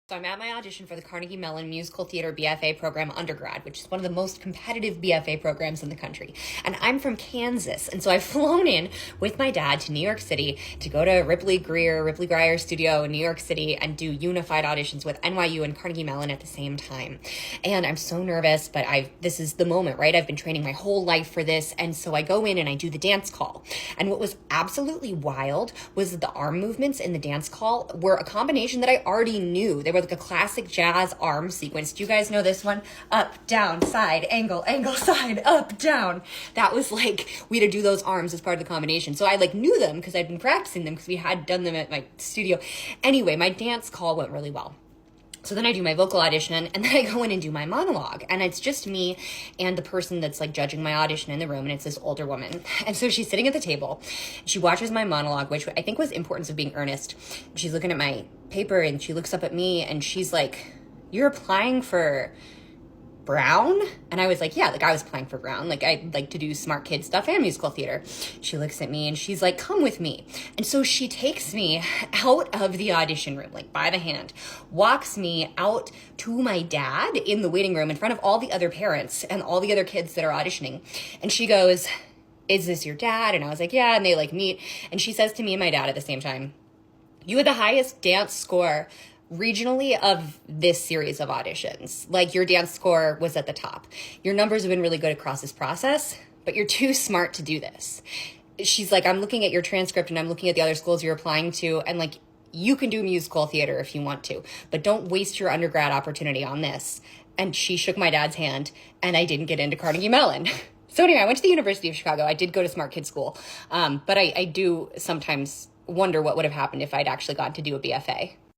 So I'm at my audition for the Carnegie Mellon Musical Theater BFA program undergrad, which is one of the most competitive BFA programs in the country. And I'm from Kansas. And so I've flown in with my dad to New York City to go to Ripley Grier Studio in New York City and do unified auditions with NYU and Carnegie Mellon at the same time. And I'm so nervous, but this is the moment, right? I've been training my whole life for this. And so I go in and I do the dance call. And what was absolutely wild was that the arm movements in the dance call were a combination that I already knew. They were like a classic jazz arm sequence. Do you guys know this one? Up, down, side, angle, side, up, down. That was like, we had to do those arms as part of the combination. So I knew them because I'd been practicing them because we had done them at my studio. Anyway, my dance call went really well. So then I do my vocal audition and then I go in and do my monologue, and it's just me and the person that's judging my audition in the room, and it's this older woman. And so she's sitting at the table, she watches my monologue, which I think was Importance of Being Ernest. She's looking at my paper and she looks up at me and she's like, "You're applying for Brown?" And I was like, yeah, I was applying for Brown. I like to do smart kid stuff and musical theater. She looks at me and she's like, "Come with me." And so she takes me out of the audition room, by the hand, walks me out to my dad in the waiting room in front of all the other parents and all the other kids that are auditioning. And she goes, "Is this your dad?" And I was like, "Yeah." And they meet. And she says to me and my dad at the same time, "You had the highest dance score regionally of this series of auditions. Your dance score was at the top. Your numbers have been really good across this process, but you're too smart to do this." She's like, "I'm looking at your transcript and I'm looking at the other schools you're applying to, and you can do musical theater if you want to, but don't waste your undergrad opportunity on this." And she shook my dad's hand and I didn't get into Carnegie Mellon. So anyway, I went to the University of Chicago. I did go to smart kid school, but I do sometimes wonder what would have happened if I'd actually gotten to do a BFA.